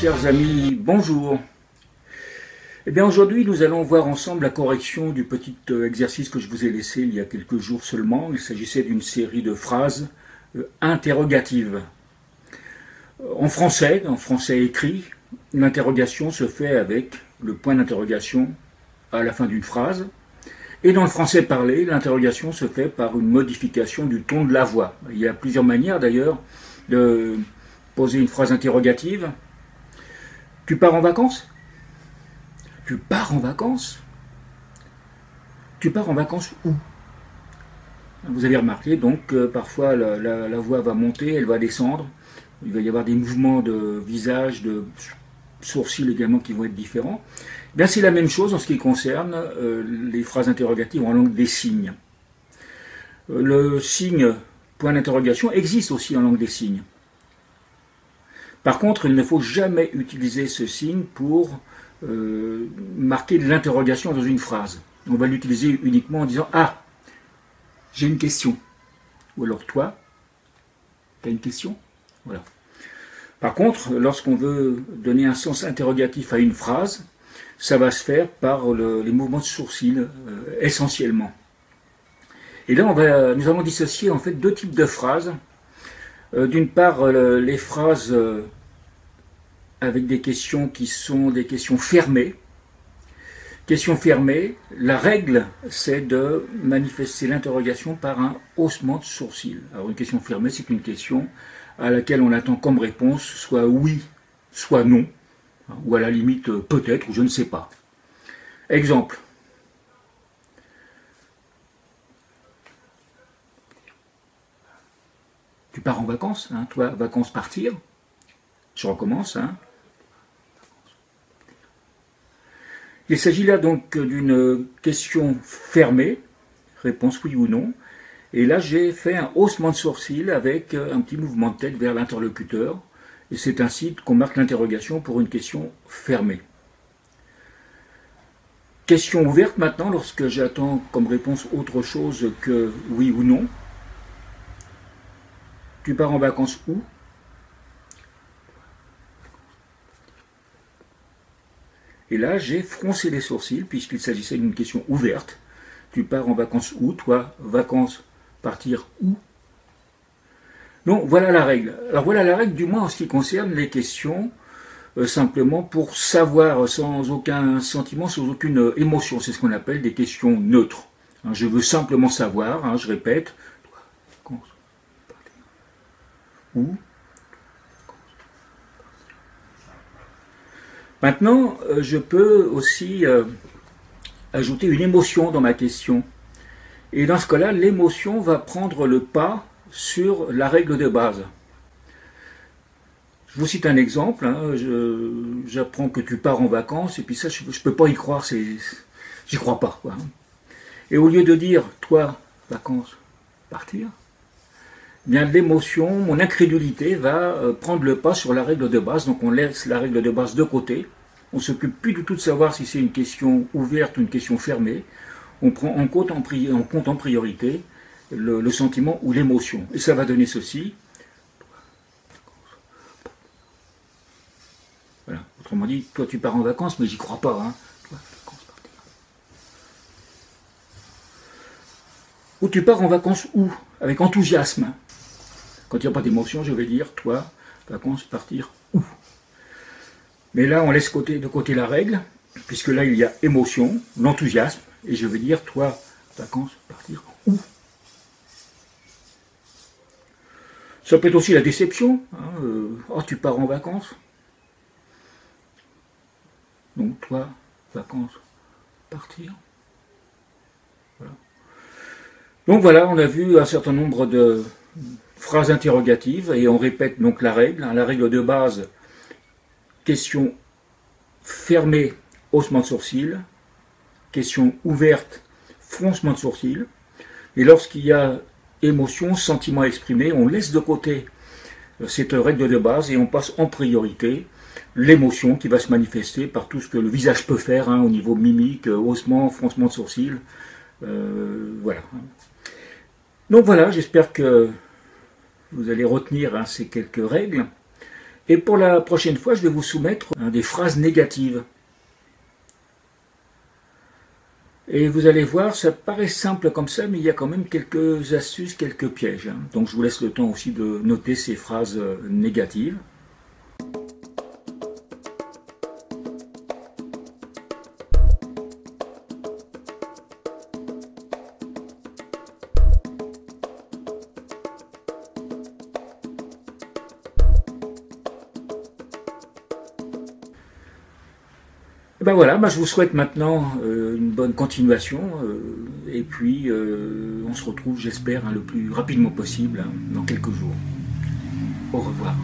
Chers amis, bonjour. Eh bien aujourd'hui nous allons voir ensemble la correction du petit exercice que je vous ai laissé il y a quelques jours seulement. Il s'agissait d'une série de phrases interrogatives. En français écrit, l'interrogation se fait avec le point d'interrogation à la fin d'une phrase. Et dans le français parlé, l'interrogation se fait par une modification du ton de la voix. Il y a plusieurs manières d'ailleurs de poser une phrase interrogative. Tu pars en vacances ? Tu pars en vacances ? Tu pars en vacances où ? Vous avez remarqué donc parfois la voix va monter, elle va descendre. Il va y avoir des mouvements de visage, de sourcils également qui vont être différents. Bien, c'est la même chose en ce qui concerne les phrases interrogatives en langue des signes. Le signe point d'interrogation existe aussi en langue des signes. Par contre, il ne faut jamais utiliser ce signe pour marquer de l'interrogation dans une phrase. On va l'utiliser uniquement en disant « Ah, j'ai une question » ou alors « Toi, tu as une question ?» Voilà. Par contre, lorsqu'on veut donner un sens interrogatif à une phrase, ça va se faire par les mouvements de sourcils essentiellement. Et là, nous allons dissocier en fait deux types de phrases. D'une part, les phrases avec des questions qui sont des questions fermées. Questions fermées, la règle, c'est de manifester l'interrogation par un haussement de sourcil. Alors une question fermée, c'est une question à laquelle on attend comme réponse soit oui, soit non, ou à la limite peut-être, ou je ne sais pas. Exemple. Tu pars en vacances, hein, toi, vacances partir. Je recommence. Hein. Il s'agit là donc d'une question fermée, réponse oui ou non. Et là, j'ai fait un haussement de sourcil avec un petit mouvement de tête vers l'interlocuteur. Et c'est ainsi qu'on marque l'interrogation pour une question fermée. Question ouverte maintenant, lorsque j'attends comme réponse autre chose que oui ou non. Tu pars en vacances où ? Et là, j'ai froncé les sourcils puisqu'il s'agissait d'une question ouverte. Tu pars en vacances où ? Toi, vacances, partir où ? Donc voilà la règle. Alors voilà la règle du moins en ce qui concerne les questions simplement pour savoir sans aucun sentiment, sans aucune émotion. C'est ce qu'on appelle des questions neutres. Hein, je veux simplement savoir, hein, je répète, où ? Maintenant, je peux aussi ajouter une émotion dans ma question. Et dans ce cas-là, l'émotion va prendre le pas sur la règle de base. Je vous cite un exemple. Hein, j'apprends que tu pars en vacances, et puis ça, je ne peux pas y croire, j'y crois pas. Quoi, hein. Et au lieu de dire, toi, vacances, partir, eh bien l'émotion, mon incrédulité va prendre le pas sur la règle de base. Donc on laisse la règle de base de côté. On ne s'occupe plus du tout de savoir si c'est une question ouverte ou une question fermée. On prend en compte en priorité le sentiment ou l'émotion. Et ça va donner ceci. Voilà. Autrement dit, toi tu pars en vacances, mais j'y crois pas. Hein. Toi, vacances, partir. Ou tu pars en vacances où ? Avec enthousiasme. Quand il n'y a pas d'émotion, je vais dire, toi, vacances, partir où ? Mais là, on laisse de côté la règle, puisque là, il y a émotion, l'enthousiasme, et je vais dire, toi, vacances, partir où ? Ça peut être aussi la déception. Hein, oh, tu pars en vacances ? Donc, toi, vacances, partir. Voilà. Donc voilà, on a vu un certain nombre de phrases interrogatives, et on répète donc la règle de base, question fermée, haussement de sourcil, question ouverte, froncement de sourcil, et lorsqu'il y a émotion, sentiment exprimé, on laisse de côté cette règle de base et on passe en priorité l'émotion qui va se manifester par tout ce que le visage peut faire hein, au niveau mimique, haussement, froncement de sourcil. Voilà. Donc voilà, j'espère que vous allez retenir hein, ces quelques règles. Et pour la prochaine fois, je vais vous soumettre des phrases négatives. Et vous allez voir, ça paraît simple comme ça, mais il y a quand même quelques astuces, quelques pièges. Donc je vous laisse le temps aussi de noter ces phrases négatives. Et ben voilà, je vous souhaite maintenant une bonne continuation et puis on se retrouve, j'espère, le plus rapidement possible dans quelques jours. Au revoir.